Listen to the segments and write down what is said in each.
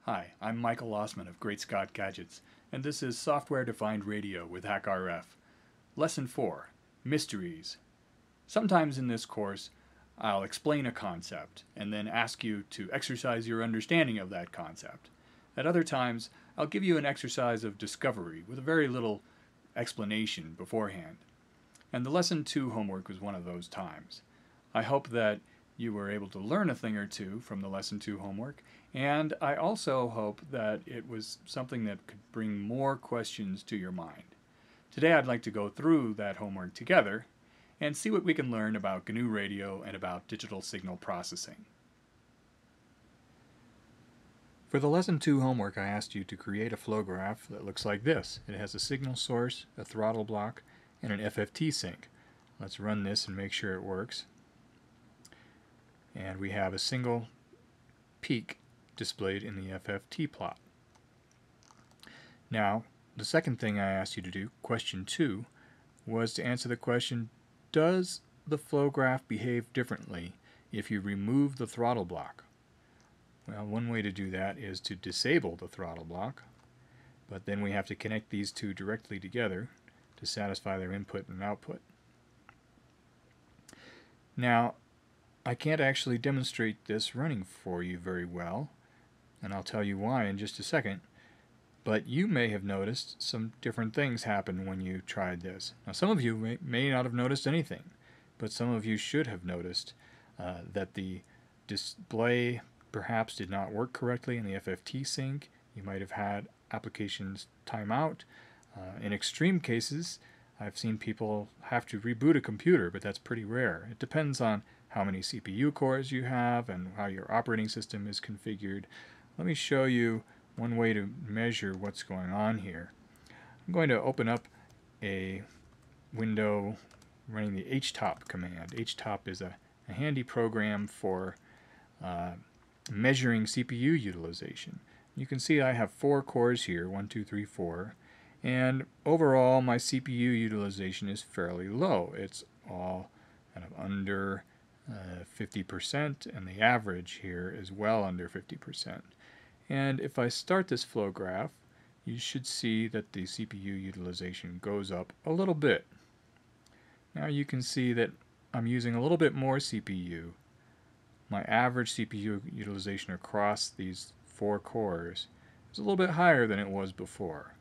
Hi, I'm Michael Lossman of Great Scott Gadgets, and this is Software Defined Radio with HackRF. Lesson 4, Mysteries. Sometimes in this course, I'll explain a concept and then ask you to exercise your understanding of that concept. At other times, I'll give you an exercise of discovery with very little explanation beforehand. And the Lesson 2 homework was one of those times. I hope that you were able to learn a thing or two from the Lesson 2 homework, and I also hope that it was something that could bring more questions to your mind. Today I'd like to go through that homework together and see what we can learn about GNU radio and about digital signal processing. For the Lesson 2 homework, I asked you to create a flow graph that looks like this. It has a signal source, a throttle block, and an FFT sink. Let's run this and make sure it works. And we have a single peak displayed in the FFT plot. Now, the second thing I asked you to do, question 2, was to answer the question, does the flow graph behave differently if you remove the throttle block? Well, one way to do that is to disable the throttle block, but then we have to connect these two directly together to satisfy their input and output. Now, I can't actually demonstrate this running for you very well, and I'll tell you why in just a second, but you may have noticed some different things happen when you tried this. Now, some of you may not have noticed anything, but some of you should have noticed that the display perhaps did not work correctly in the FFT sync. You might have had applications time out. In extreme cases, I've seen people have to reboot a computer, but that's pretty rare. It depends on how many CPU cores you have and how your operating system is configured. Let me show you one way to measure what's going on here. I'm going to open up a window running the HTOP command. HTOP is a handy program for measuring CPU utilization. You can see I have 4 cores here, 1, 2, 3, 4, and overall my CPU utilization is fairly low. It's all kind of under 50%, and the average here is well under 50%. And if I start this flow graph, you should see that the CPU utilization goes up a little bit. Now you can see that I'm using a little bit more CPU. My average CPU utilization across these 4 cores is a little bit higher than it was before.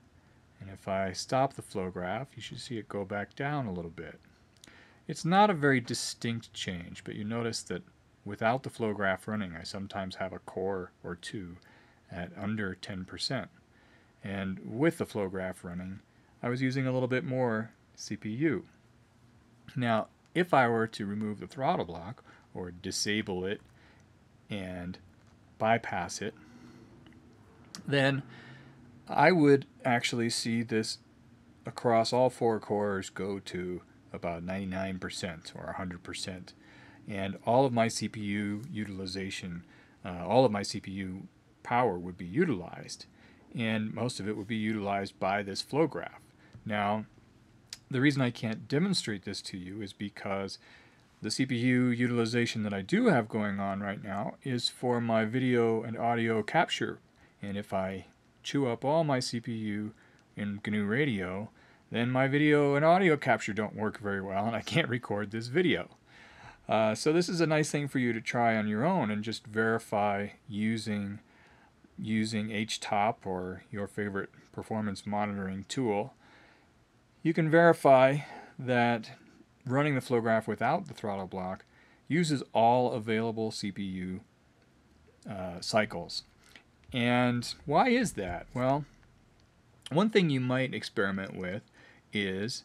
And if I stop the flow graph, you should see it go back down a little bit. It's not a very distinct change, but you notice that without the flow graph running, I sometimes have a core or 2 at under 10%. And with the flow graph running, I was using a little bit more CPU. Now, if I were to remove the throttle block, or disable it and bypass it, then I would actually see this across all 4 cores go to about 99% or 100%. And all of my CPU utilization, all of my CPU power would be utilized. And most of it would be utilized by this flow graph. Now, the reason I can't demonstrate this to you is because the CPU utilization that I do have going on right now is for my video and audio capture. And if I chew up all my CPU in GNU Radio, then my video and audio capture don't work very well and I can't record this video. So this is a nice thing for you to try on your own and just verify using HTOP or your favorite performance monitoring tool. You can verify that running the flow graph without the throttle block uses all available CPU cycles. And why is that? Well, one thing you might experiment with is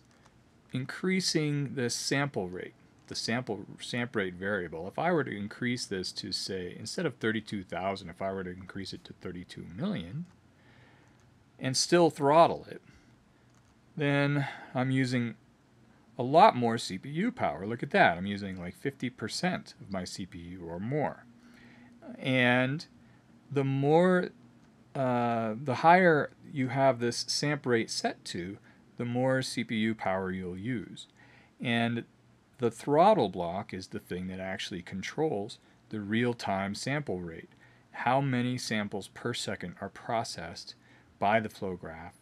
increasing the sample rate, the sample rate variable. If I were to increase this to, say, instead of 32,000, if I were to increase it to 32 million and still throttle it, then I'm using a lot more CPU power. Look at that. I'm using like 50% of my CPU or more. And the more, the higher you have this sample rate set to, the more CPU power you'll use. And the throttle block is the thing that actually controls the real-time sample rate. how many samples per second are processed by the flow graph,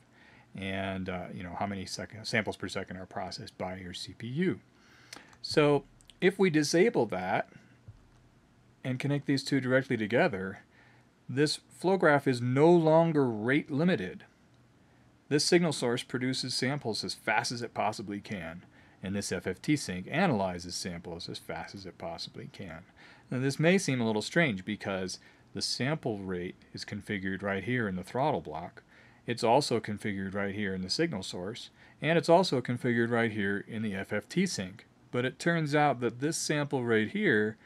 and how many samples per second are processed by your CPU. So if we disable that and connect these two directly together, this flow graph is no longer rate limited. This signal source produces samples as fast as it possibly can, and this FFT sync analyzes samples as fast as it possibly can. Now this may seem a little strange because the sample rate is configured right here in the throttle block. It's also configured right here in the signal source, and it's also configured right here in the FFT sync. But it turns out that this sample rate here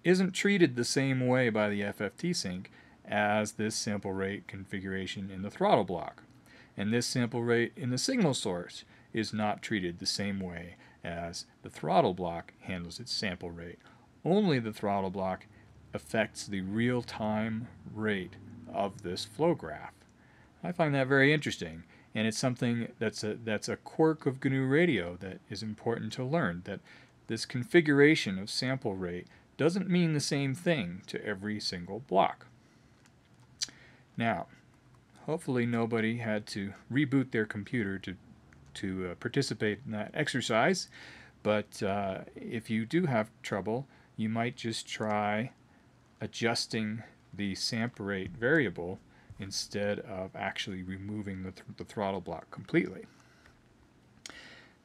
isn't treated the same way by the FFT sync as this sample rate configuration in the throttle block. And this sample rate in the signal source is not treated the same way as the throttle block handles its sample rate. Only the throttle block affects the real-time rate of this flow graph. I find that very interesting, and it's something that's a quirk of GNU Radio that is important to learn, that this configuration of sample rate doesn't mean the same thing to every single block. Now, hopefully nobody had to reboot their computer to participate in that exercise, but if you do have trouble, you might just try adjusting the sample rate variable instead of actually removing the throttle block completely.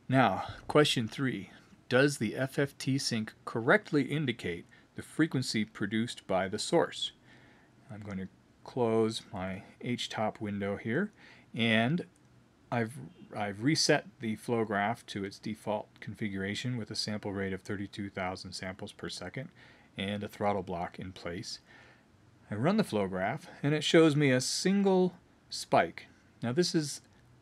Now, question 3. Does the FFT sync correctly indicate the frequency produced by the source? I'm going to close my HTOP window here, and I've reset the flow graph to its default configuration with a sample rate of 32,000 samples per second and a throttle block in place. I run the flow graph, and it shows me a single spike. Now the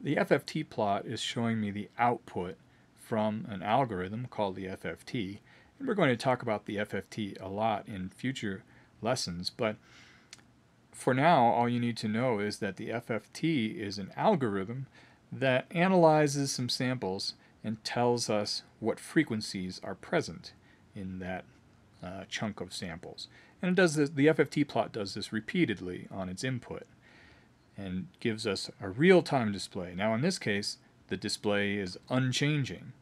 FFT plot is showing me the output from an algorithm called the FFT, and we're going to talk about the FFT a lot in future lessons, but for now all you need to know is that the FFT is an algorithm that analyzes some samples and tells us what frequencies are present in that chunk of samples. And it does this, the FFT plot does this repeatedly on its input and gives us a real-time display. Now in this case, the display is unchanging,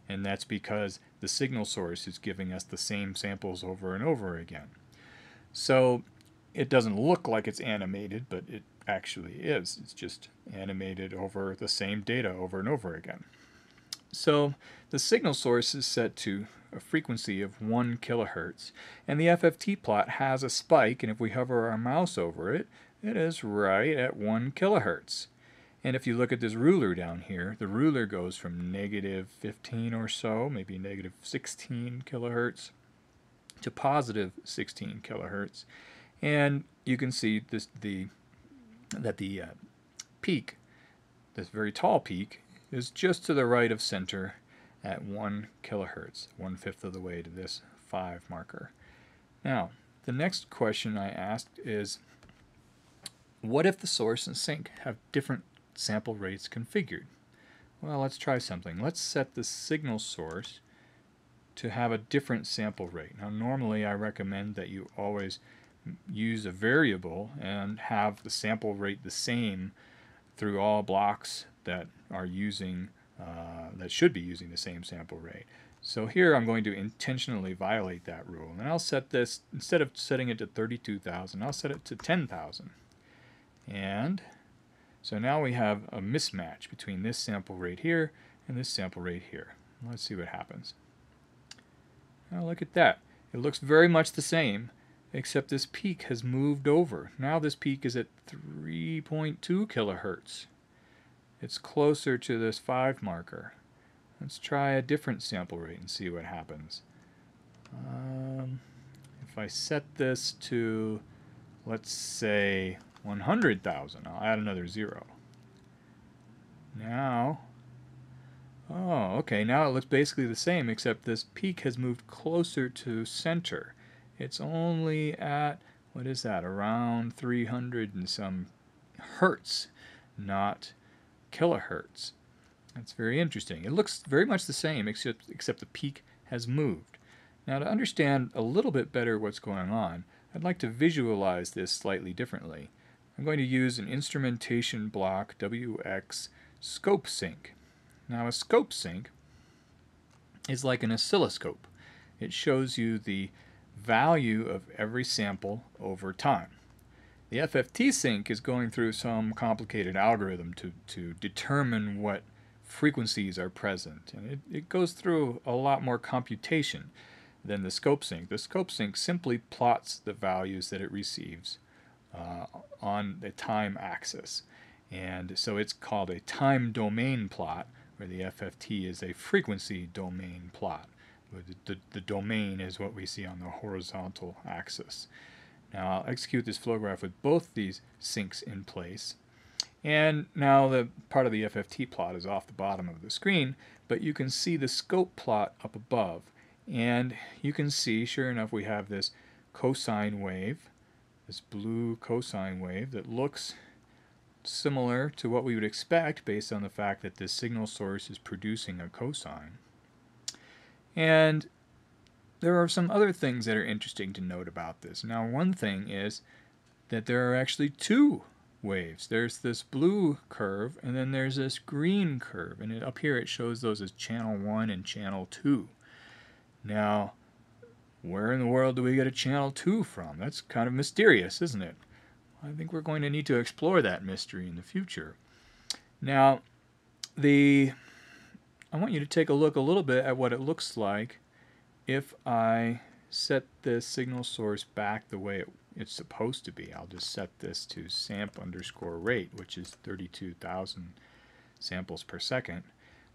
and that's because the signal source is giving us the same samples over and over again. So it doesn't look like it's animated, but it actually is. It's just animated over the same data over and over again. So the signal source is set to a frequency of 1 kilohertz, and the FFT plot has a spike, and if we hover our mouse over it, it is right at 1 kilohertz. And if you look at this ruler down here, the ruler goes from negative 15 or so, maybe negative 16 kilohertz, to positive 16 kilohertz. And you can see that the peak, this very tall peak, is just to the right of center at 1 kilohertz, 1/5 of the way to this 5 marker. Now, the next question I asked is, what if the source and sink have different sample rates configured? Well, let's try something. Let's set the signal source to have a different sample rate. Now, normally I recommend that you always use a variable and have the sample rate the same through all blocks that are using that should be using the same sample rate. So here I'm going to intentionally violate that rule, and I'll set this, instead of setting it to 32,000, I'll set it to 10,000. And so now we have a mismatch between this sample rate here and this sample rate here. Let's see what happens. Now look at that. It looks very much the same, except this peak has moved over. Now this peak is at 3.2 kilohertz. It's closer to this 5 marker. Let's try a different sample rate and see what happens. If I set this to, let's say, 100,000, I'll add another 0. Now, oh, okay, now it looks basically the same, except this peak has moved closer to center. It's only at, what is that, around 300 and some hertz, not kilohertz. That's very interesting. It looks very much the same, except the peak has moved. Now, to understand a little bit better what's going on, I'd like to visualize this slightly differently. I'm going to use an instrumentation block WX scope sync. Now a scope sync is like an oscilloscope. It shows you the value of every sample over time. The FFT sync is going through some complicated algorithm to determine what frequencies are present, and it goes through a lot more computation than the scope sync. The scope sync simply plots the values that it receives on the time axis, and so it's called a time domain plot, where the FFT is a frequency domain plot. The domain is what we see on the horizontal axis. Now I'll execute this flow graph with both these syncs in place. And now the part of the FFT plot is off the bottom of the screen, but you can see the scope plot up above. And you can see, sure enough, we have this cosine wave, this blue cosine wave that looks similar to what we would expect based on the fact that this signal source is producing a cosine. And there are some other things that are interesting to note about this. Now, one thing is that there are actually two waves. There's this blue curve, and then there's this green curve, and up here it shows those as channel 1 and channel 2. Now, where in the world do we get a channel 2 from? That's kind of mysterious, isn't it? I think we're going to need to explore that mystery in the future. Now, I want you to take a look a little bit at what it looks like if I set this signal source back the way it's supposed to be. I'll just set this to samp_rate, which is 32,000 samples per second.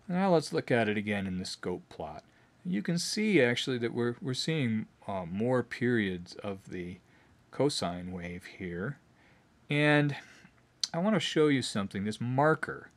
Now let's look at it again in the scope plot. You can see actually that we're seeing more periods of the cosine wave here. And I want to show you something, this marker.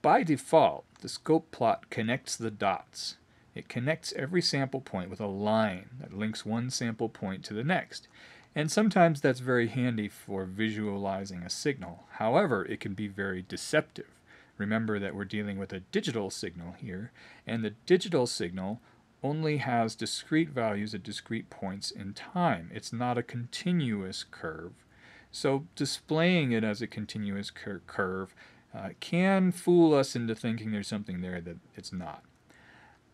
By default, the scope plot connects the dots. It connects every sample point with a line that links one sample point to the next. And sometimes that's very handy for visualizing a signal. However, it can be very deceptive. Remember that we're dealing with a digital signal here, and the digital signal only has discrete values at discrete points in time. It's not a continuous curve. So displaying it as a continuous curve can fool us into thinking there's something there that it's not.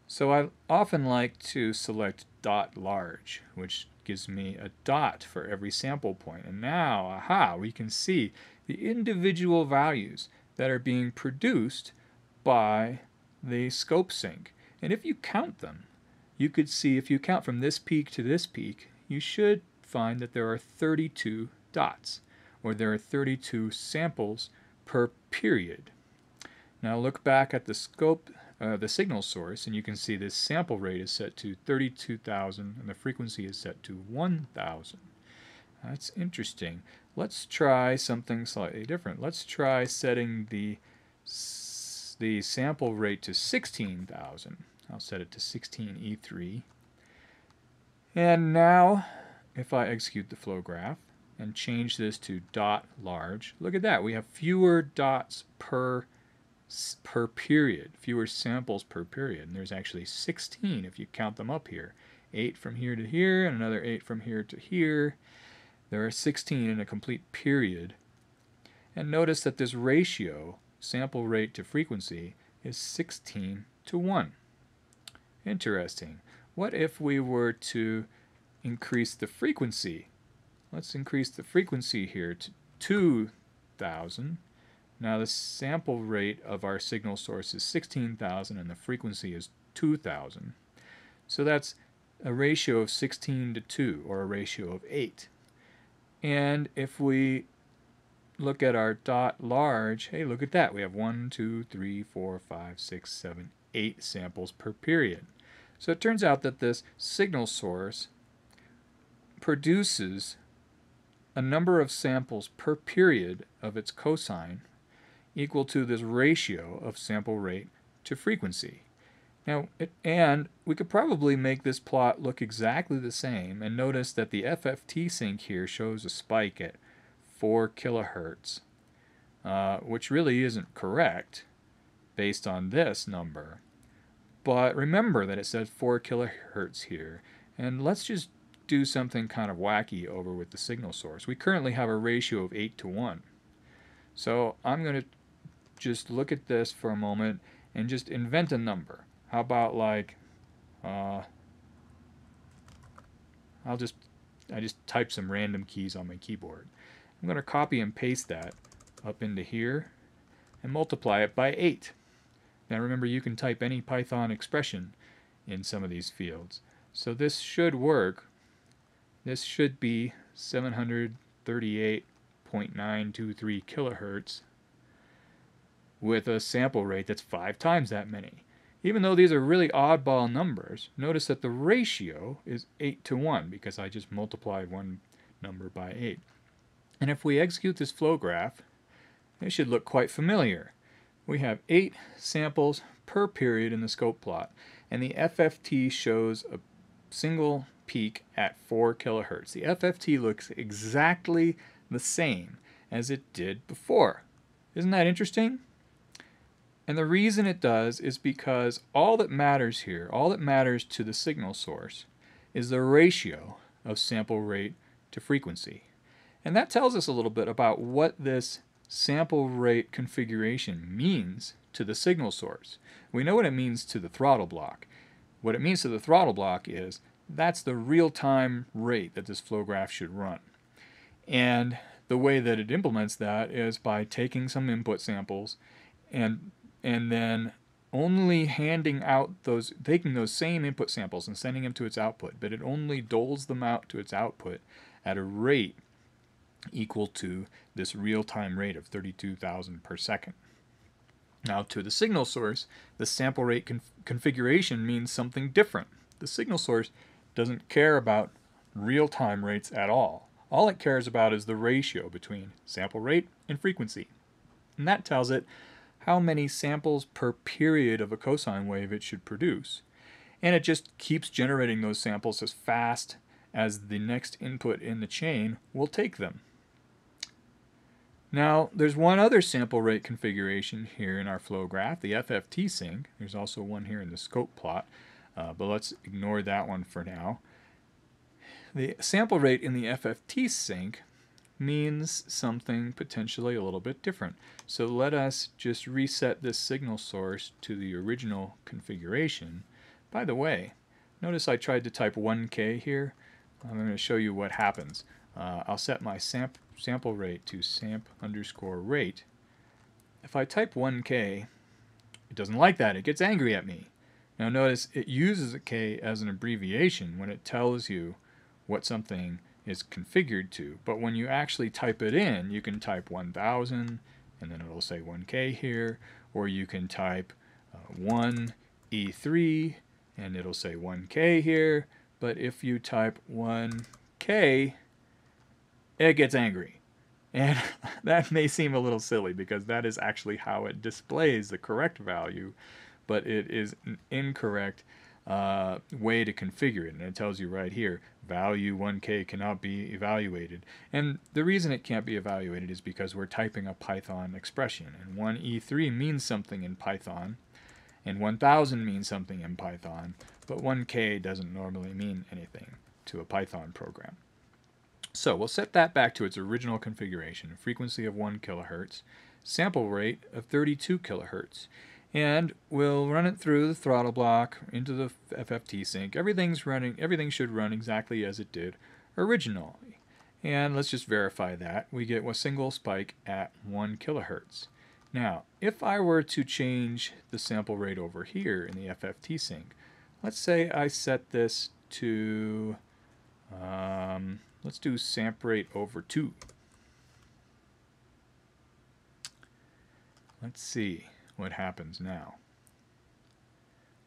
So I often like to select dot large, which gives me a dot for every sample point. And now, aha, we can see the individual values that are being produced by the scope sync. And if you count them, you could see, if you count from this peak to this peak, you should find that there are 32 dots, or there are 32 samples per period. Now look back at the scope, the signal source, and you can see this sample rate is set to 32,000 and the frequency is set to 1,000. That's interesting. Let's try something slightly different. Let's try setting the sample rate to 16,000. I'll set it to 16E3. And now, if I execute the flow graph and change this to dot large, look at that. We have fewer dots per period, fewer samples per period. And there's actually 16 if you count them up here. 8 from here to here, and another 8 from here to here. There are 16 in a complete period. And notice that this ratio, sample rate to frequency, is 16 to 1. Interesting. What if we were to increase the frequency? Let's increase the frequency here to 2,000. Now the sample rate of our signal source is 16,000 and the frequency is 2,000. So that's a ratio of 16 to 2, or a ratio of 8. And if we look at our dot large, hey, look at that. We have 1, 2, 3, 4, 5, 6, 7, 8 samples per period. So it turns out that this signal source produces a number of samples per period of its cosine equal to this ratio of sample rate to frequency. Now, and we could probably make this plot look exactly the same, and notice that the FFT sync here shows a spike at 4 kilohertz, which really isn't correct based on this number. But remember that it says 4 kilohertz here, and let's just do something kind of wacky over with the signal source. We currently have a ratio of 8 to 1. So I'm going to just look at this for a moment and just invent a number. How about like, I just type some random keys on my keyboard. I'm going to copy and paste that up into here and multiply it by 8. Now remember, you can type any Python expression in some of these fields. So this should work. This should be 738.923 kilohertz with a sample rate that's 5 times that many. Even though these are really oddball numbers, notice that the ratio is 8 to 1 because I just multiplied one number by 8. And if we execute this flow graph, it should look quite familiar. We have 8 samples per period in the scope plot, and the FFT shows a single peak at 4 kilohertz. The FFT looks exactly the same as it did before. Isn't that interesting? And the reason it does is because all that matters here, all that matters to the signal source, is the ratio of sample rate to frequency. And that tells us a little bit about what this sample rate configuration means to the signal source. We know what it means to the throttle block. What it means to the throttle block is that's the real-time rate that this flow graph should run. And the way that it implements that is by taking some input samples and then only handing out taking those same input samples and sending them to its output, but it only doles them out to its output at a rate equal to this real-time rate of 32,000 per second. Now to the signal source, the sample rate configuration means something different. The signal source doesn't care about real-time rates at all. All it cares about is the ratio between sample rate and frequency. And that tells it how many samples per period of a cosine wave it should produce. And it just keeps generating those samples as fast as the next input in the chain will take them. Now, there's one other sample rate configuration here in our flow graph, the FFT sync. There's also one here in the scope plot, but let's ignore that one for now. The sample rate in the FFT sync means something potentially a little bit different. So let us just reset this signal source to the original configuration. By the way, notice I tried to type 1K here. I'm going to show you what happens. I'll set my sample rate to samp_rate. If I type 1K, it doesn't like that. It gets angry at me. Now notice it uses a K as an abbreviation when it tells you what something is configured to, but when you actually type it in, you can type 1000 and then it'll say 1K here, or you can type 1E3 and it'll say 1K here, but if you type 1K, it gets angry. And that may seem a little silly because that is actually how it displays the correct value, but it is an incorrect way to configure it. And it tells you right here, value 1K cannot be evaluated. And the reason it can't be evaluated is because we're typing a Python expression. And 1E3 means something in Python, and 1000 means something in Python, but 1K doesn't normally mean anything to a Python program. So we'll set that back to its original configuration, frequency of 1 kilohertz, sample rate of 32 kilohertz, and we'll run it through the throttle block into the FFT sync. Everything should run exactly as it did originally. And let's just verify that. We get a single spike at 1 kilohertz. Now, if I were to change the sample rate over here in the FFT sync, let's say I set this to let's do samp rate over 2. Let's see what happens now.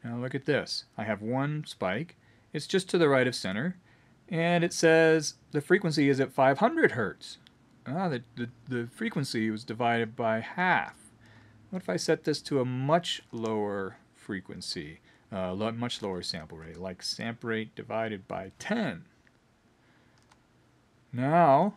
Now look at this. I have one spike. It's just to the right of center, and it says the frequency is at 500 hertz. The frequency was divided by half. What if I set this to a much lower frequency, much lower sample rate, like samp rate divided by 10? Now,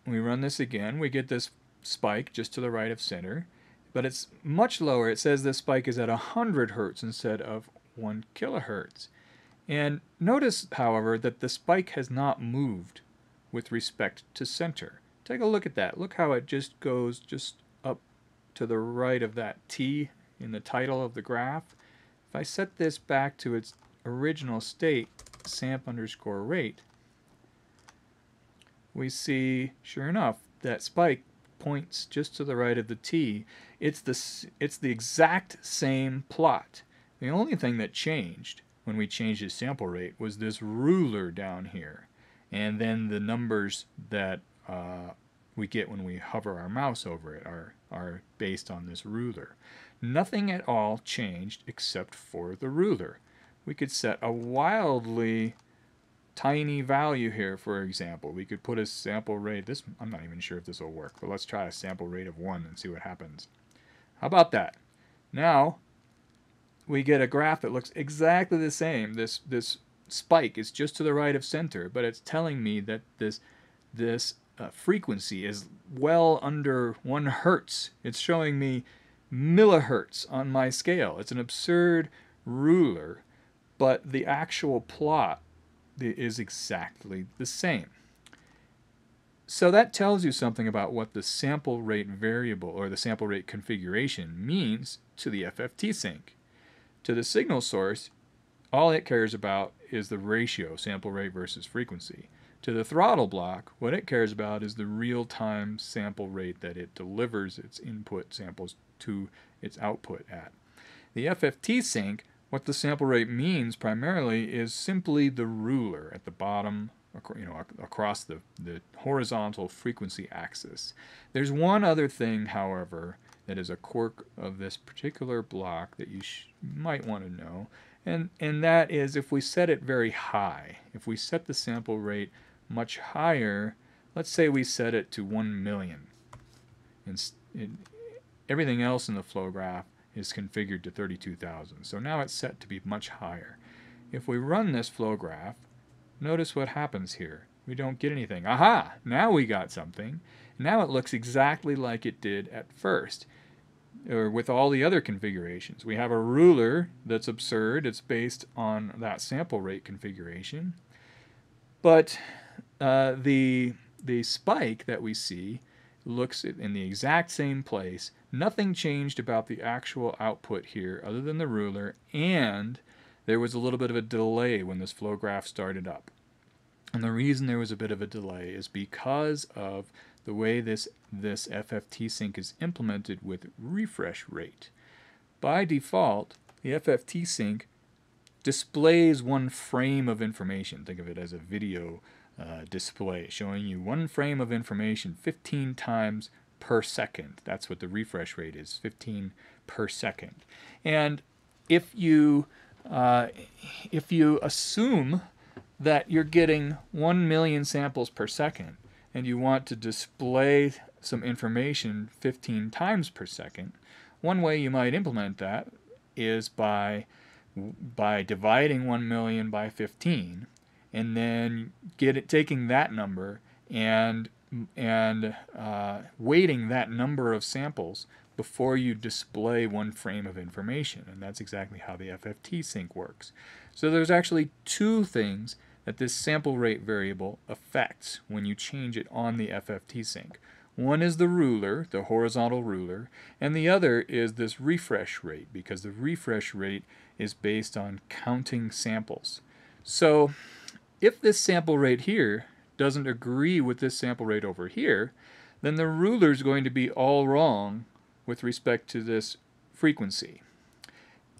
we run this again, we get this spike just to the right of center, but it's much lower. It says this spike is at 100 hertz instead of 1 kilohertz. And notice, however, that the spike has not moved with respect to center. Take a look at that. Look how it just goes just up to the right of that T in the title of the graph. If I set this back to its original state, samp_rate, we see, sure enough, that spike points just to the right of the T. It's the exact same plot. The only thing that changed when we changed the sample rate was this ruler down here, and then the numbers that we get when we hover our mouse over it are based on this ruler. Nothing at all changed except for the ruler. We could set a wildly tiny value here, for example. We could put a sample rate, I'm not even sure if this will work, but let's try a sample rate of 1 and see what happens. How about that? Now we get a graph that looks exactly the same. This spike is just to the right of center, but it's telling me that this frequency is well under 1 hertz. It's showing me millihertz on my scale. It's an absurd ruler, but the actual plot is exactly the same. So that tells you something about what the sample rate variable or the sample rate configuration means to the FFT sink. To the signal source, all it cares about is the ratio, sample rate versus frequency. To the throttle block, what it cares about is the real-time sample rate that it delivers its input samples to its output at. The FFT sink, what the sample rate means primarily is simply the ruler at the bottom, across the horizontal frequency axis. There's one other thing, however, that is a quirk of this particular block that you might want to know, and that is if we set it very high, if we set the sample rate much higher, let's say we set it to 1 million, everything else in the flow graph is configured to 32,000. So now it's set to be much higher. If we run this flow graph, notice what happens here. We don't get anything. Aha! Now we got something. Now it looks exactly like it did at first, or with all the other configurations. We have a ruler that's absurd. It's based on that sample rate configuration. But the spike that we see looks in the exact same place. Nothing changed about the actual output here other than the ruler, and there was a little bit of a delay when this flow graph started up. And the reason there was a bit of a delay is because of the way this FFT sink is implemented with refresh rate. By default, the FFT sink displays 1 frame of information. Think of it as a video display showing you 1 frame of information 15 times per second. That's what the refresh rate is, 15 per second. And if you assume that you're getting 1 million samples per second and you want to display some information 15 times per second, one way you might implement that is by dividing 1 million by 15 and then taking that number and weighting that number of samples before you display 1 frame of information. And that's exactly how the FFT sink works. So there's actually 2 things that this sample rate variable affects when you change it on the FFT sink. One is the ruler, the horizontal ruler, and the other is this refresh rate, because the refresh rate is based on counting samples. So if this sample rate here doesn't agree with this sample rate over here, then the ruler is going to be all wrong with respect to this frequency.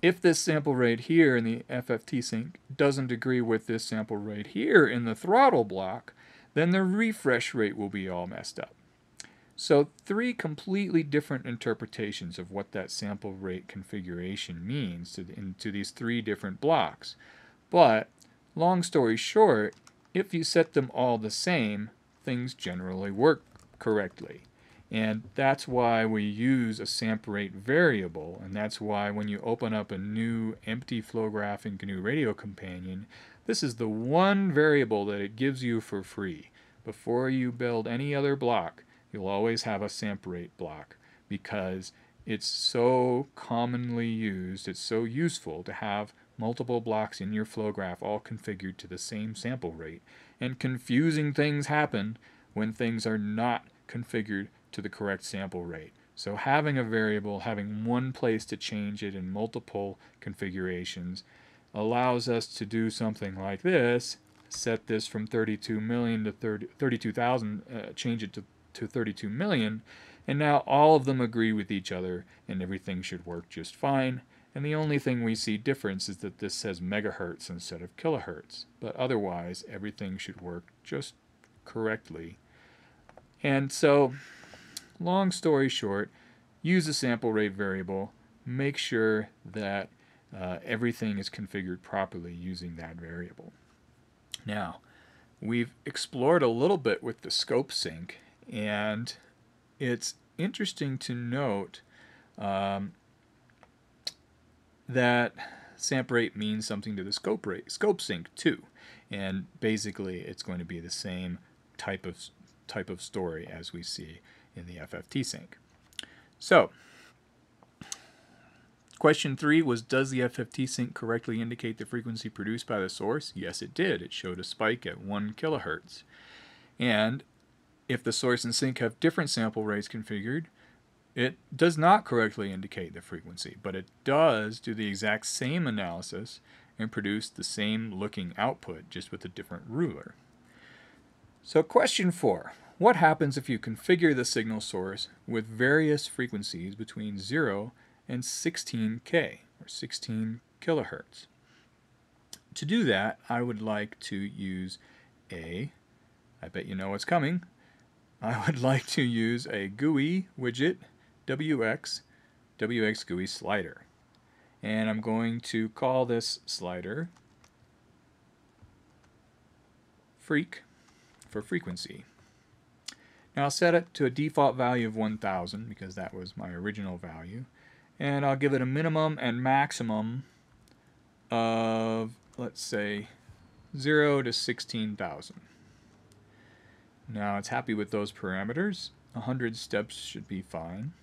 If this sample rate here in the FFT sink doesn't agree with this sample rate here in the throttle block, then the refresh rate will be all messed up. So 3 completely different interpretations of what that sample rate configuration means to these 3 different blocks. But long story short, if you set them all the same, things generally work correctly. And that's why we use a sample rate variable, and that's why when you open up a new empty flow graph in GNU Radio Companion, this is the one variable that it gives you for free. Before you build any other block, you'll always have a sample rate block, because it's so commonly used, it's so useful to have multiple blocks in your flow graph all configured to the same sample rate, and confusing things happen when things are not configured to the correct sample rate. So having a variable, having one place to change it in multiple configurations, allows us to do something like this: set this from 32 million to 32,000, change it to 32 million, and now all of them agree with each other and everything should work just fine. And the only thing we see difference is that this says megahertz instead of kilohertz, but otherwise everything should work just correctly. And so, long story short, use a sample rate variable, make sure that everything is configured properly using that variable. Now, we've explored a little bit with the scope sync, and it's interesting to note that sample rate means something to the scope sync too, and basically it's going to be the same type of story as we see in the FFT sync. So, question 3 was, does the FFT sync correctly indicate the frequency produced by the source? Yes, it did. It showed a spike at 1 kilohertz. And if the source and sink have different sample rates configured, it does not correctly indicate the frequency, but it does do the exact same analysis and produce the same looking output, just with a different ruler. So question 4, what happens if you configure the signal source with various frequencies between 0 and 16K, or 16 kilohertz? To do that, I would like to use I bet you know what's coming, I would like to use a GUI widget WX GUI slider. And I'm going to call this slider freak for frequency. Now I'll set it to a default value of 1000 because that was my original value. And I'll give it a minimum and maximum of, let's say, 0 to 16,000. Now it's happy with those parameters. 100 steps should be fine.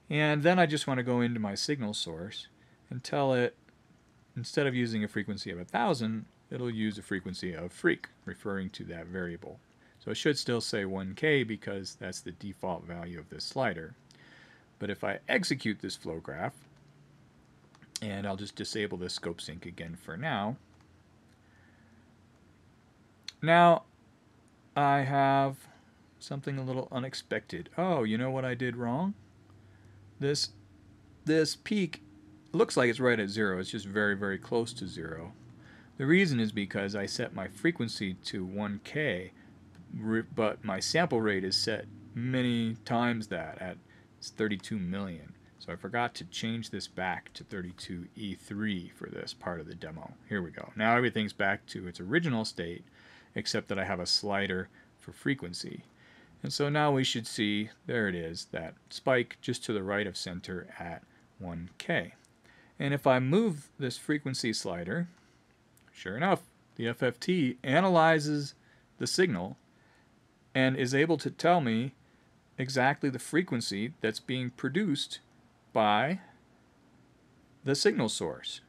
And then I just want to go into my signal source and tell it, instead of using a frequency of 1000, it'll use a frequency of freak, referring to that variable. So it should still say 1K because that's the default value of this slider. But if I execute this flow graph, and I'll just disable this scope sync again for now, now I have something a little unexpected. Oh, you know what I did wrong? This peak looks like it's right at 0. It's just very, very close to 0. The reason is because I set my frequency to 1K, but my sample rate is set many times that at 32 million. So I forgot to change this back to 32E3 for this part of the demo. Here we go. Now everything's back to its original state, except that I have a slider for frequency. And so now we should see, there it is, that spike just to the right of center at 1K. And if I move this frequency slider, sure enough, the FFT analyzes the signal and is able to tell me exactly the frequency that's being produced by the signal source.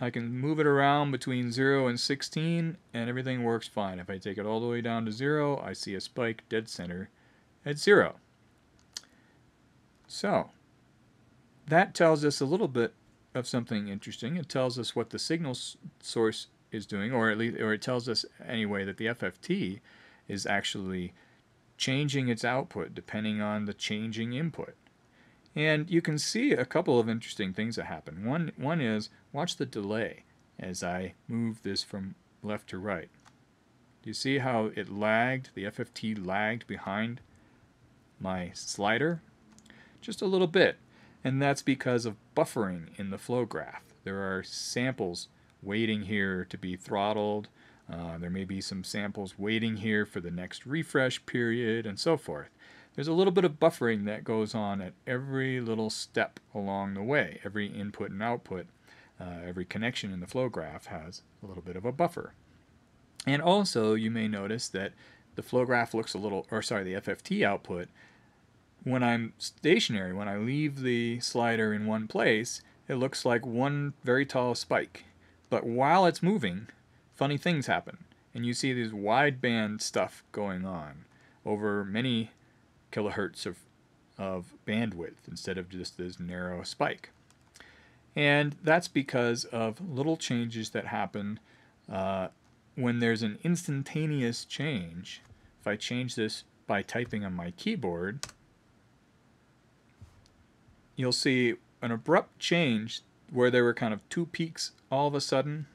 I can move it around between 0 and 16 and everything works fine. If I take it all the way down to 0, I see a spike dead center at 0. So that tells us a little bit of something interesting. It tells us what the signal source is doing, or it tells us anyway that the FFT is actually changing its output depending on the changing input. And you can see a couple of interesting things that happen. One is, watch the delay as I move this from left to right. Do you see how it lagged? The FFT lagged behind my slider? Just a little bit. And that's because of buffering in the flow graph. There are samples waiting here to be throttled. There may be some samples waiting here for the next refresh period and so forth. There's a little bit of buffering that goes on at every little step along the way. Every input and output, every connection in the flow graph has a little bit of a buffer. And also you may notice that the flow graph looks a little, the FFT output, when I'm stationary, when I leave the slider in one place, it looks like one very tall spike. But while it's moving, funny things happen. And you see this wideband stuff going on over many kilohertz of bandwidth instead of just this narrow spike. And that's because of little changes that happen when there's an instantaneous change. If I change this by typing on my keyboard, you'll see an abrupt change where there were kind of two peaks all of a sudden.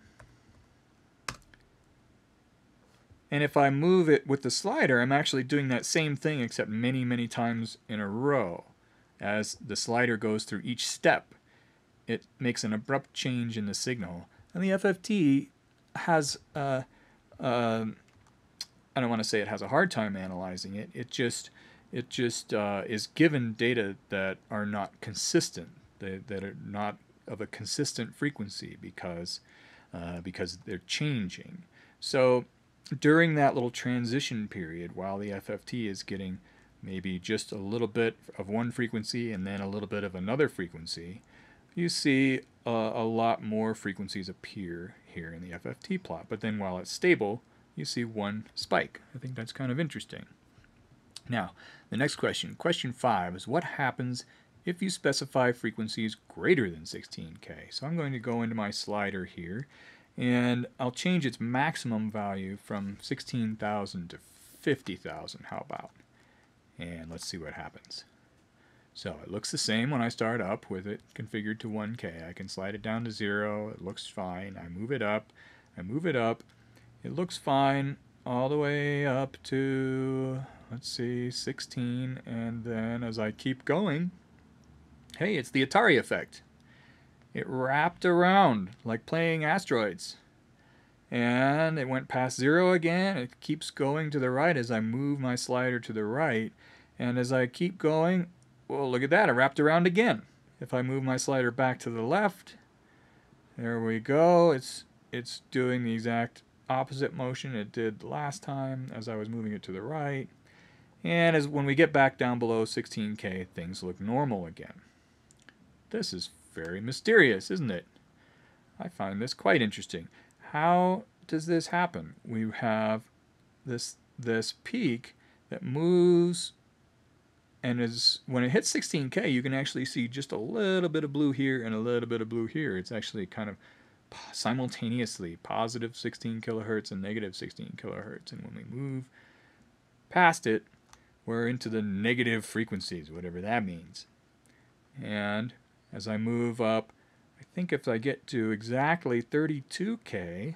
And if I move it with the slider, I'm actually doing that same thing except many, many times in a row. As the slider goes through each step, it makes an abrupt change in the signal. And the FFT has, I don't want to say it has a hard time analyzing it. It just is given data that are not consistent, that are not of a consistent frequency because they're changing. So during that little transition period, while the FFT is getting maybe just a little bit of one frequency and then a little bit of another frequency, you see a lot more frequencies appear here in the FFT plot. But then while it's stable, you see one spike. I think that's kind of interesting. Now, the next question, question 5, is what happens if you specify frequencies greater than 16K? So I'm going to go into my slider here, and I'll change its maximum value from 16,000 to 50,000. How about? And let's see what happens. So it looks the same when I start up with it configured to 1K. I can slide it down to 0. It looks fine. I move it up. I move it up. It looks fine all the way up to, let's see, 16. And then as I keep going, hey, it's the Atari effect. It wrapped around like playing asteroids. And it went past 0 again. It keeps going to the right as I move my slider to the right. And as I keep going, well, look at that. It wrapped around again. If I move my slider back to the left, there we go. It's doing the exact opposite motion it did last time as I was moving it to the right. And when we get back down below 16K, things look normal again. This is very mysterious, isn't it? I find this quite interesting. How does this happen? We have this peak that moves, and when it hits 16K, you can actually see just a little bit of blue here and a little bit of blue here. It's actually kind of simultaneously positive 16 kilohertz and negative 16 kilohertz. And when we move past it, we're into the negative frequencies, whatever that means. And as I move up, I think if I get to exactly 32K,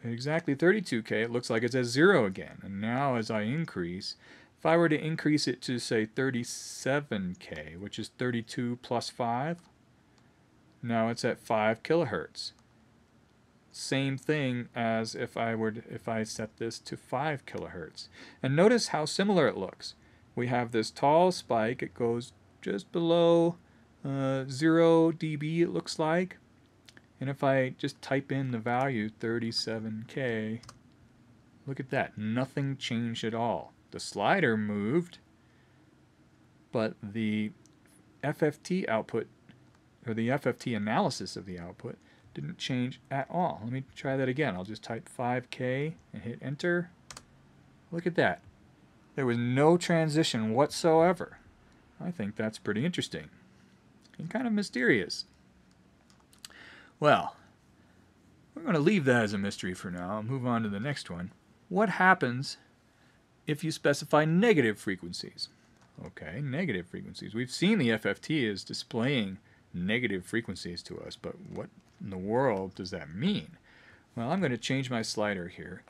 it looks like it's at 0 again. And now as I increase, if I were to increase it to, say, 37K, which is 32 plus 5, now it's at 5 kilohertz. Same thing as if I set this to 5 kilohertz. And notice how similar it looks. We have this tall spike. It goes just below 0 dB, it looks like. And if I just type in the value 37K, look at that. Nothing changed at all. The slider moved, but the FFT output, or the FFT analysis of the output, didn't change at all. Let me try that again. I'll just type 5K and hit enter. Look at that. There was no transition whatsoever. I think that's pretty interesting and kind of mysterious. Well, we're going to leave that as a mystery for now and move on to the next one. What happens if you specify negative frequencies? Okay, negative frequencies. We've seen the FFT is displaying negative frequencies to us, but what in the world does that mean? Well, I'm going to change my slider here.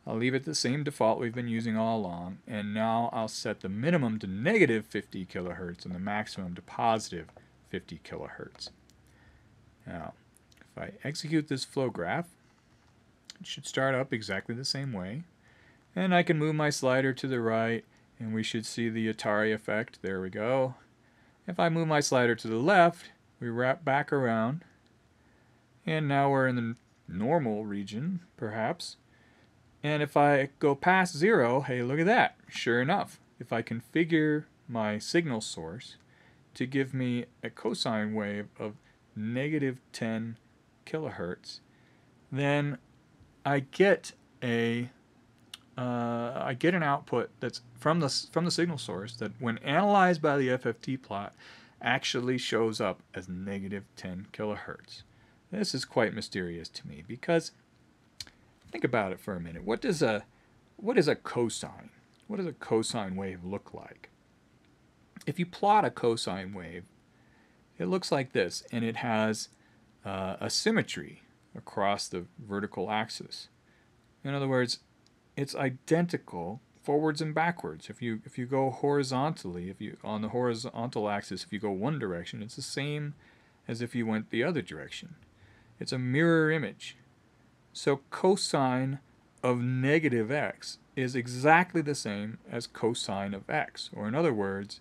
I'll leave it the same default we've been using all along, and now I'll set the minimum to negative 50 kilohertz and the maximum to positive 50 kilohertz. Now, if I execute this flow graph, it should start up exactly the same way. And I can move my slider to the right, and we should see the Atari effect. There we go. If I move my slider to the left, we wrap back around. And now we're in the normal region, perhaps. And if I go past 0, hey, look at that. Sure enough, if I configure my signal source to give me a cosine wave of negative 10 kilohertz, then I get an output that's from the signal source that, when analyzed by the FFT plot, actually shows up as negative 10 kilohertz. This is quite mysterious to me, because think about it for a minute. What is a cosine? What does a cosine wave look like? If you plot a cosine wave, it looks like this, and it has a symmetry across the vertical axis. In other words, it's identical forwards and backwards. If you go horizontally, on the horizontal axis, if you go one direction, it's the same as if you went the other direction. It's a mirror image. So cosine of negative x is exactly the same as cosine of x. Or in other words,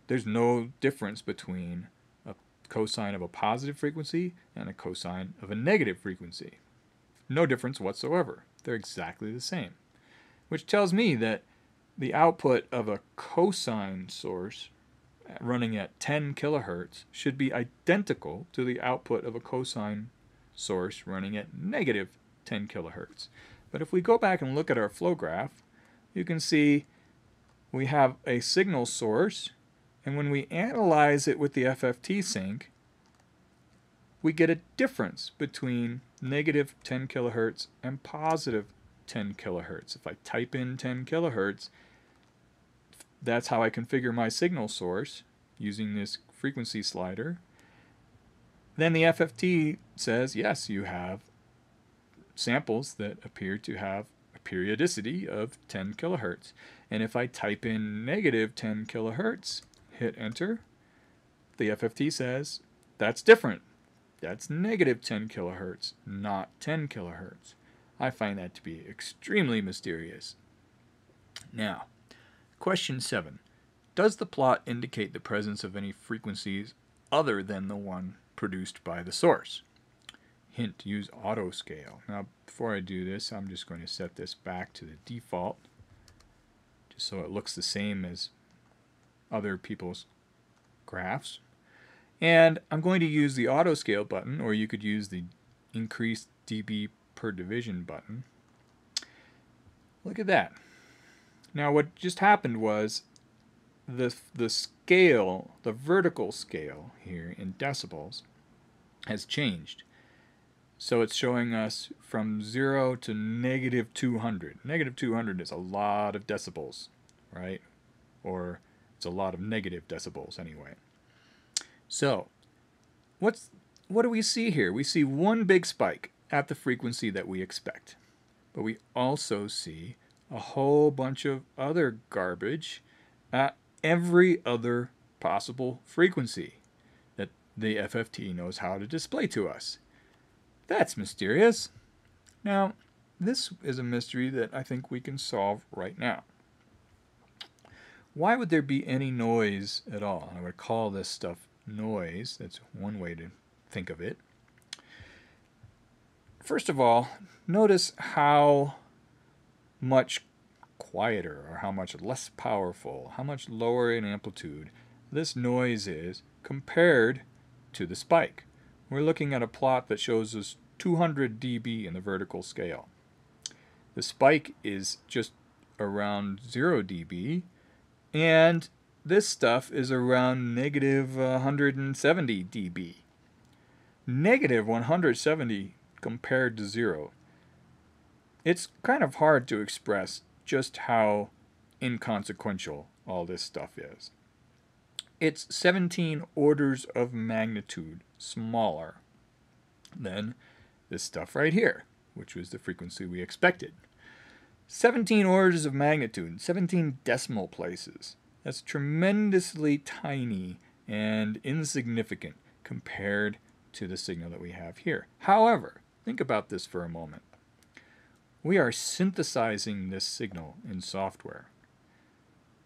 there's no difference between a cosine of a positive frequency and a cosine of a negative frequency. No difference whatsoever. They're exactly the same. Which tells me that the output of a cosine source running at 10 kilohertz should be identical to the output of a cosine source running at negative 10 kilohertz. But if we go back and look at our flow graph, you can see we have a signal source, and when we analyze it with the FFT sync, we get a difference between negative 10 kilohertz and positive 10 kilohertz. If I type in 10 kilohertz, that's how I configure my signal source using this frequency slider. Then the FFT says, yes, you have samples that appear to have a periodicity of 10 kilohertz. And if I type in negative 10 kilohertz, hit enter, the FFT says, that's different. That's negative 10 kilohertz, not 10 kilohertz. I find that to be extremely mysterious. Now, question 7. Does the plot indicate the presence of any frequencies other than the one produced by the source? Hint, use auto scale. Now, before I do this, I'm just going to set this back to the default, just so it looks the same as other people's graphs. And I'm going to use the auto scale button, or you could use the increase dB per division button. Look at that. Now what just happened was the scale, the vertical scale here in decibels, has changed. So it's showing us from 0 to negative 200. Negative 200 is a lot of decibels, right? Or it's a lot of negative decibels anyway. So what do we see here? We see one big spike at the frequency that we expect. But we also see a whole bunch of other garbage at every other possible frequency that the FFT knows how to display to us. That's mysterious. Now, this is a mystery that I think we can solve right now. Why would there be any noise at all? I would call this stuff noise. That's one way to think of it. First of all, notice how much quieter, or how much less powerful, how much lower in amplitude this noise is compared to the spike. We're looking at a plot that shows us 200 dB in the vertical scale. The spike is just around 0 dB, and this stuff is around negative 170 dB. Negative 170 compared to 0. It's kind of hard to express just how inconsequential all this stuff is. It's 17 orders of magnitude smaller than this stuff right here, which was the frequency we expected. 17 orders of magnitude, 17 decimal places. That's tremendously tiny and insignificant compared to the signal that we have here. However, think about this for a moment. We are synthesizing this signal in software.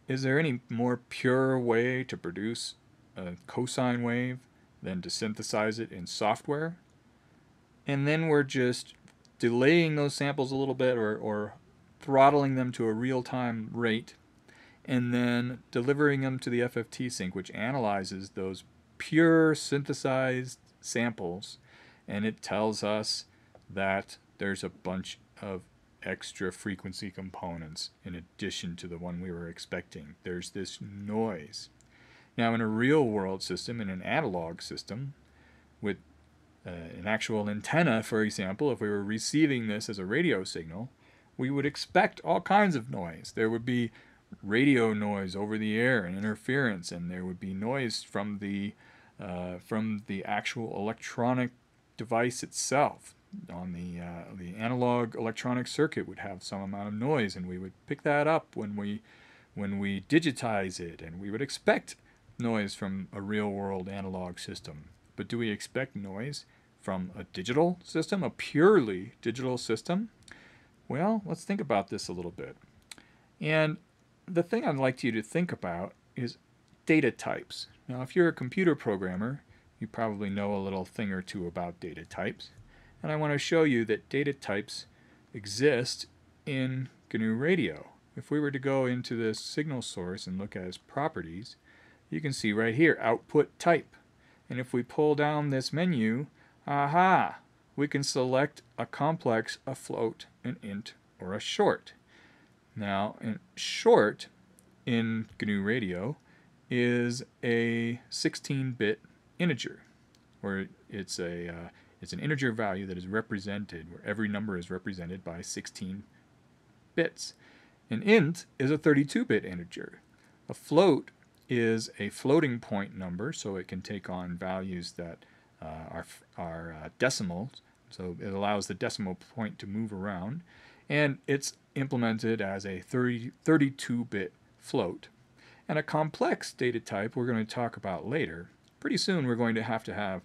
Is there any more pure way to produce a cosine wave than to synthesize it in software? And then we're just delaying those samples a little bit, or throttling them to a real-time rate, and then delivering them to the FFT sync, which analyzes those pure synthesized samples, and it tells us that there's a bunch of extra frequency components in addition to the one we were expecting. There's this noise. Now, in a real world system, in an analog system, with an actual antenna, for example, if we were receiving this as a radio signal, we would expect all kinds of noise. There would be radio noise over the air and interference, and there would be noise from the actual electronic device itself. On the analog electronic circuit would have some amount of noise, and we would pick that up when we digitize it, and we would expect noise from a real-world analog system. But do we expect noise from a digital system, a purely digital system? Well, let's think about this a little bit. And the thing I'd like you to think about is data types. Now, if you're a computer programmer, you probably know a little thing or two about data types. And I want to show you that data types exist in GNU Radio. If we were to go into this signal source and look at its properties, you can see right here, output type. And if we pull down this menu, we can select a complex, a float, an int, or a short. Now, a short in GNU Radio is a 16-bit integer, where it's an integer value that is represented, where every number is represented by 16 bits. An int is a 32-bit integer. A float is a floating point number, so it can take on values that are decimals, so it allows the decimal point to move around, and it's implemented as a 32-bit float. And a complex data type we're going to talk about later. Pretty soon we're going to have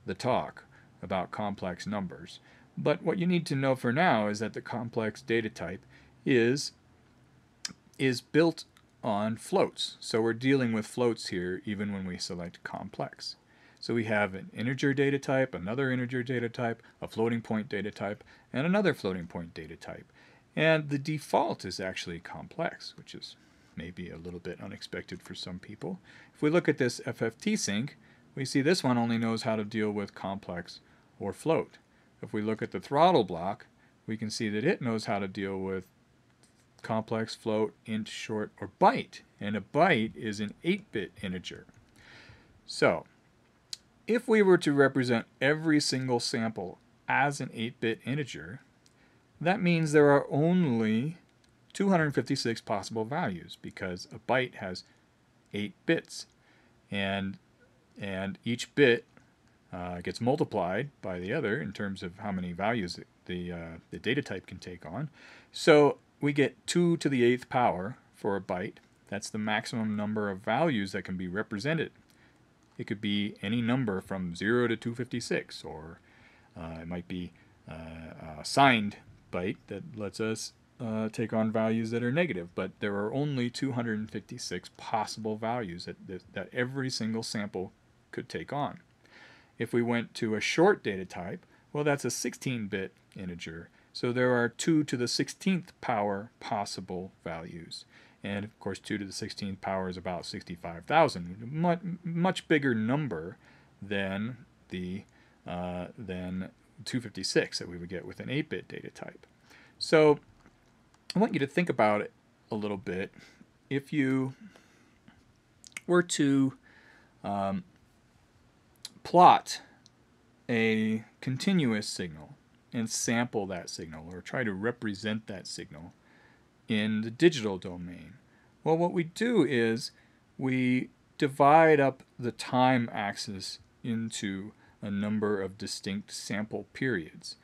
the talk about complex numbers. But what you need to know for now is that the complex data type is built on floats. So we're dealing with floats here even when we select complex. So we have an integer data type, another integer data type, a floating point data type, and another floating point data type. And the default is actually complex, which is maybe a little bit unexpected for some people. If we look at this FFT sync, we see this one only knows how to deal with complex or float. If we look at the throttle block, we can see that it knows how to deal with complex, float, int, short, or byte. And a byte is an 8-bit integer. So, if we were to represent every single sample as an 8-bit integer, that means there are only 256 possible values, because a byte has 8 bits. And each bit gets multiplied by the other in terms of how many values the data type can take on. So we get 2 to the 8th power for a byte. That's the maximum number of values that can be represented. It could be any number from 0 to 256, or it might be a signed byte that lets us take on values that are negative. But there are only 256 possible values that every single sample could take on. If we went to a short data type, well, that's a 16-bit integer. So there are 2 to the 16th power possible values. And of course, 2 to the 16th power is about 65,000, much bigger number than the 256 that we would get with an 8-bit data type. So I want you to think about it a little bit. If you were to plot a continuous signal and sample that signal, or try to represent that signal in the digital domain, well, what we do is we divide up the time axis into a number of distinct sample periods.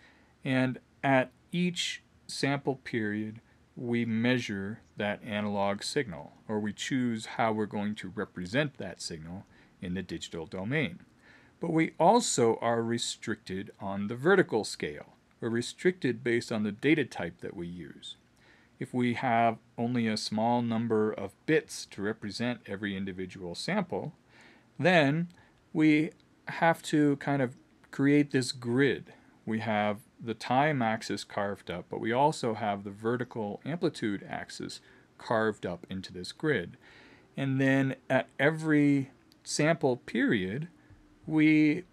And at each sample period, we measure that analog signal, or we choose how we're going to represent that signal in the digital domain. But we also are restricted on the vertical scale. We're restricted based on the data type that we use. If we have only a small number of bits to represent every individual sample, then we have to kind of create this grid. We have the time axis carved up, but we also have the vertical amplitude axis carved up into this grid. And then at every sample period, we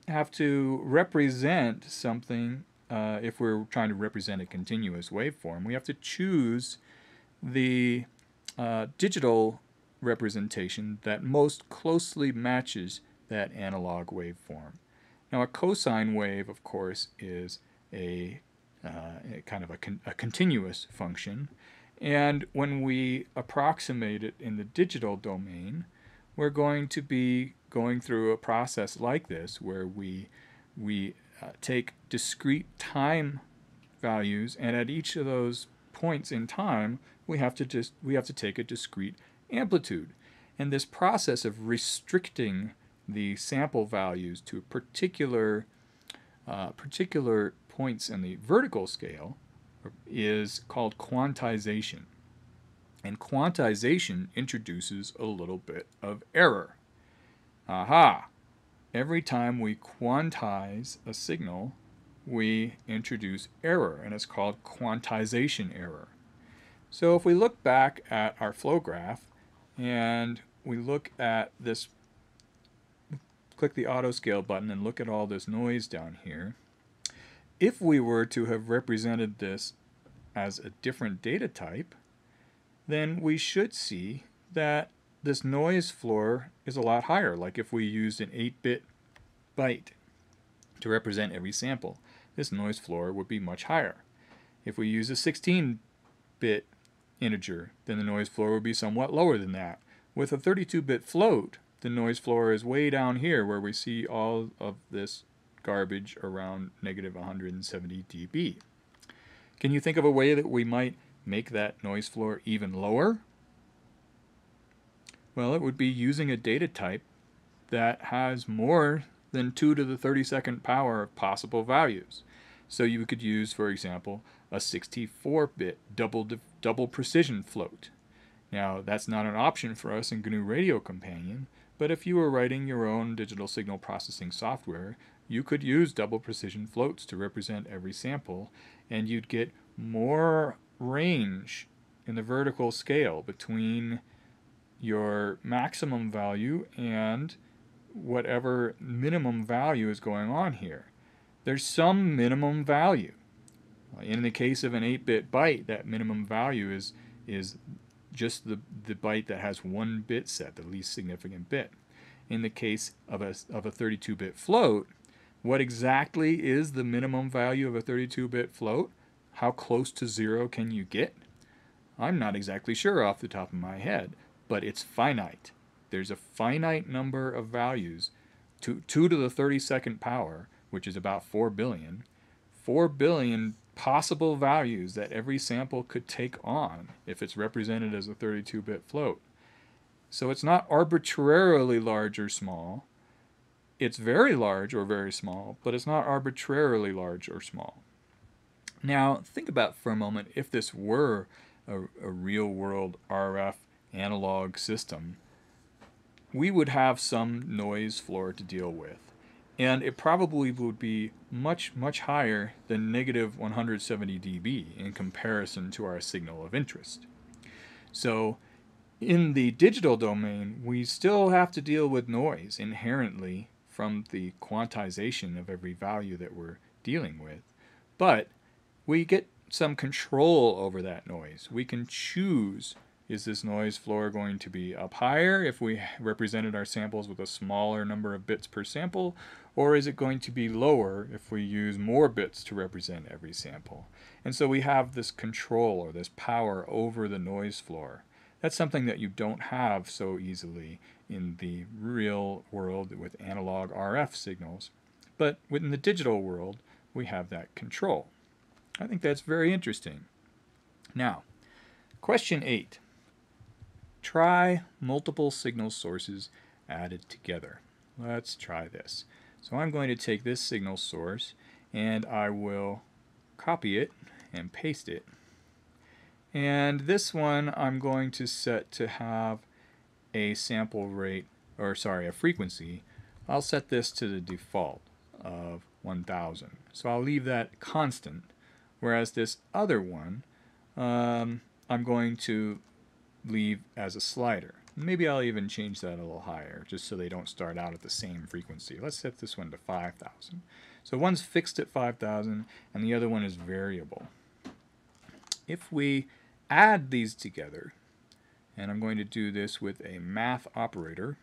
have to represent something. If we're trying to represent a continuous waveform, we have to choose the digital representation that most closely matches that analog waveform. Now, a cosine wave, of course, is a kind of a continuous function, and when we approximate it in the digital domain, we're going to be going through a process like this where we take discrete time values, and at each of those points in time, we have to take a discrete amplitude. And this process of restricting the sample values to particular points in the vertical scale is called quantization. And quantization introduces a little bit of error. Aha! Every time we quantize a signal, we introduce error, and it's called quantization error. So if we look back at our flow graph and we look at this, click the auto scale button and look at all this noise down here, if we were to have represented this as a different data type, then we should see that this noise floor is a lot higher. Like if we used an 8-bit byte to represent every sample, this noise floor would be much higher. If we use a 16-bit integer, then the noise floor would be somewhat lower than that. With a 32-bit float, the noise floor is way down here where we see all of this garbage around negative 170 dB. Can you think of a way that we might make that noise floor even lower? Well, it would be using a data type that has more than 2 to the 32nd power of possible values. So you could use, for example, a 64-bit double precision float. Now, that's not an option for us in GNU Radio Companion, but if you were writing your own digital signal processing software, you could use double precision floats to represent every sample, and you'd get more range in the vertical scale between your maximum value and whatever minimum value is going on here. There's some minimum value. In the case of an 8-bit byte, that minimum value is just the byte that has one bit set, the least significant bit. In the case of a 32-bit float, what exactly is the minimum value of a 32-bit float? How close to 0 can you get? I'm not exactly sure off the top of my head, but it's finite. There's a finite number of values, 2 to the 32nd power, which is about 4 billion. 4 billion possible values that every sample could take on if it's represented as a 32-bit float. So it's not arbitrarily large or small. It's very large or very small, but it's not arbitrarily large or small. Now, think about for a moment if this were a real-world RF analog system, we would have some noise floor to deal with. And it probably would be much, much higher than negative 170 dB in comparison to our signal of interest. So in the digital domain, we still have to deal with noise inherently from the quantization of every value that we're dealing with. But we get some control over that noise. We can choose, is this noise floor going to be up higher if we represented our samples with a smaller number of bits per sample, or is it going to be lower if we use more bits to represent every sample? And so we have this control or this power over the noise floor. That's something that you don't have so easily in the real world with analog RF signals. But within the digital world, we have that control. I think that's very interesting. Now, question 8. Try multiple signal sources added together. Let's try this. So I'm going to take this signal source and I will copy it and paste it. And this one I'm going to set to have a sample rate, or sorry, a frequency. I'll set this to the default of 1000. So I'll leave that constant. Whereas this other one, I'm going to leave as a slider. Maybe I'll even change that a little higher, just so they don't start out at the same frequency. Let's set this one to 5,000. So one's fixed at 5,000, and the other one is variable. If we add these together, and I'm going to do this with a math operator,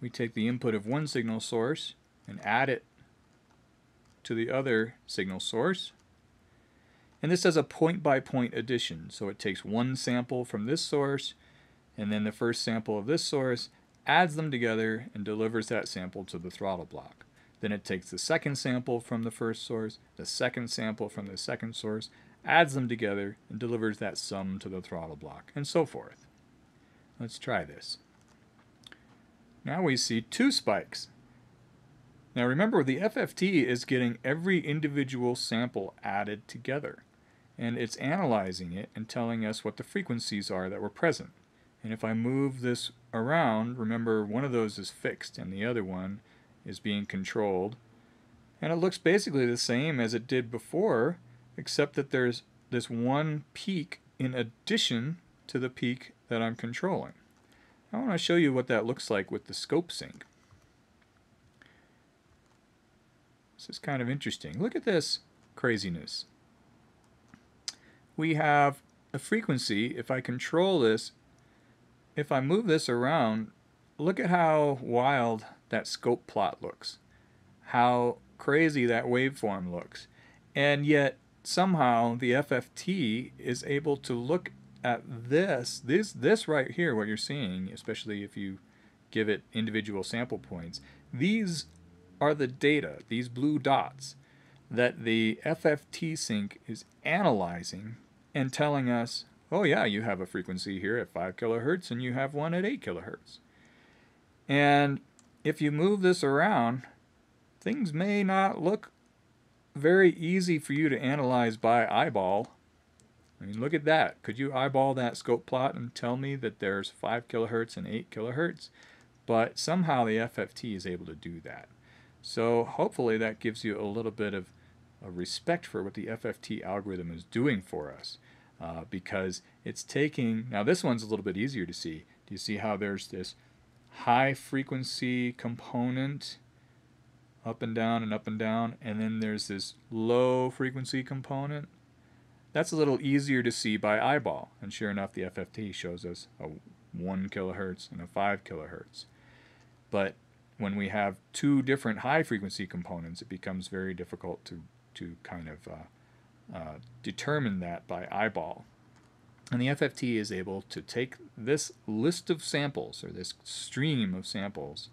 we take the input of one signal source and add it to the other signal source. And this does a point-by-point addition. So it takes one sample from this source and then the first sample of this source, adds them together, and delivers that sample to the throttle block. Then it takes the second sample from the first source, the second sample from the second source, adds them together, and delivers that sum to the throttle block, and so forth. Let's try this. Now we see two spikes. Now remember, the FFT is getting every individual sample added together, and it's analyzing it and telling us what the frequencies are that were present. And if I move this around, remember one of those is fixed and the other one is being controlled, and it looks basically the same as it did before, except that there's this one peak in addition to the peak that I'm controlling. I want to show you what that looks like with the scope sync. This is kind of interesting. Look at this craziness. We have a frequency. If I control this, if I move this around, look at how wild that scope plot looks. How crazy that waveform looks. And yet somehow the FFT is able to look at this right here, what you're seeing, especially if you give it individual sample points. These are the data, these blue dots, that the FFT sync is analyzing and telling us, oh yeah, you have a frequency here at 5 kilohertz and you have one at 8 kilohertz. And if you move this around, things may not look very easy for you to analyze by eyeball. I mean, look at that. Could you eyeball that scope plot and tell me that there's 5 kilohertz and 8 kilohertz? But somehow the FFT is able to do that. So hopefully that gives you a little bit of a respect for what the FFT algorithm is doing for us, because it's taking, now this one's a little bit easier to see. Do you see how there's this high frequency component up and down and up and down, and then there's this low frequency component? That's a little easier to see by eyeball, and sure enough the FFT shows us a 1 kilohertz and a 5 kilohertz. But when we have two different high frequency components, it becomes very difficult to kind of determine that by eyeball. And the FFT is able to take this list of samples, or this stream of samples,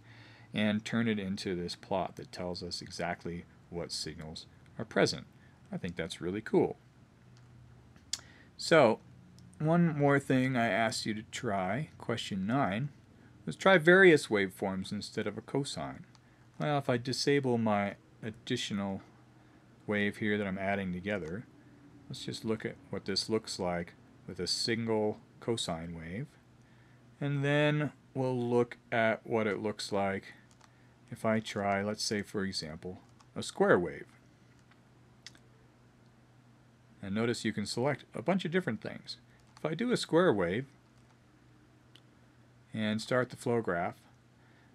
and turn it into this plot that tells us exactly what signals are present. I think that's really cool. So, one more thing I asked you to try, question 9, was try various waveforms instead of a cosine. Well, if I disable my additional wave here that I'm adding together, let's just look at what this looks like with a single cosine wave. And then we'll look at what it looks like if I try, let's say for example, a square wave. And notice you can select a bunch of different things. If I do a square wave and start the flow graph,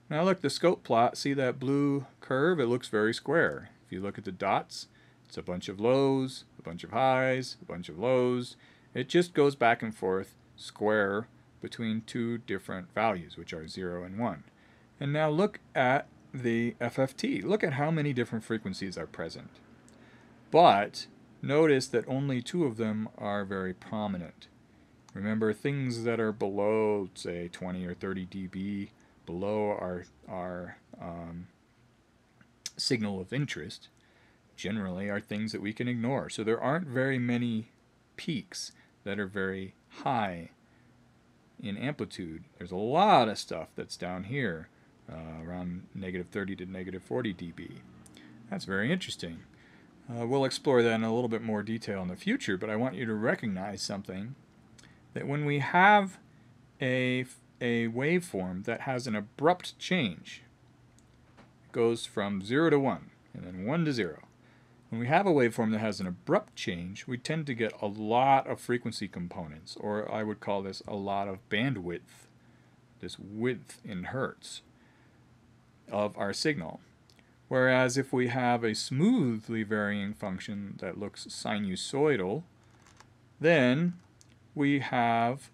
now look, the scope plot, see that blue curve? It looks very square. If you look at the dots, it's a bunch of lows, a bunch of highs, a bunch of lows. It just goes back and forth square between two different values, which are 0 and 1. And now look at the FFT. Look at how many different frequencies are present. But notice that only 2 of them are very prominent. Remember, things that are below, say, 20 or 30 dB, below our signal of interest, generally are things that we can ignore. So there aren't very many peaks that are very high in amplitude. There's a lot of stuff that's down here, around -30 to -40 dB. That's very interesting. We'll explore that in a little bit more detail in the future, but I want you to recognize something, that when we have a waveform that has an abrupt change, it goes from 0 to 1, and then 1 to 0. When we have a waveform that has an abrupt change, we tend to get a lot of frequency components, or I would call this a lot of bandwidth, this width in hertz of our signal. Whereas if we have a smoothly varying function that looks sinusoidal, then we have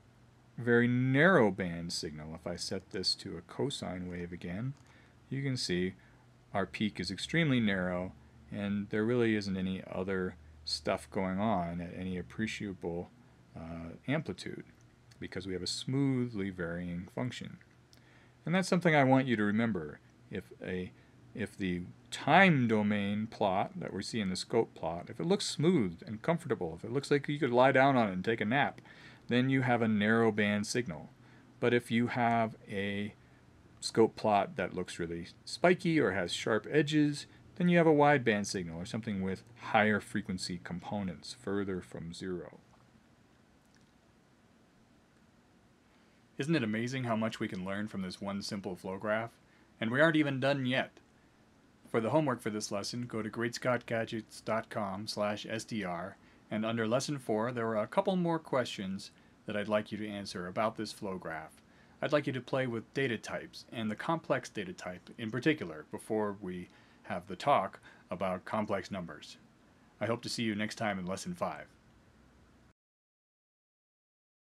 very narrow band signal. If I set this to a cosine wave again, you can see our peak is extremely narrow, and there really isn't any other stuff going on at any appreciable amplitude because we have a smoothly varying function. And that's something I want you to remember. If the time domain plot that we see in the scope plot, if it looks smooth and comfortable, if it looks like you could lie down on it and take a nap, then you have a narrow band signal. But if you have a scope plot that looks really spiky or has sharp edges, then you have a wide band signal, or something with higher frequency components further from zero. Isn't it amazing how much we can learn from this one simple flow graph? And we aren't even done yet. For the homework for this lesson, go to greatscottgadgets.com/SDR, and under Lesson 4 there are a couple more questions that I'd like you to answer about this flow graph. I'd like you to play with data types, and the complex data type in particular, before we have the talk about complex numbers. I hope to see you next time in Lesson 5.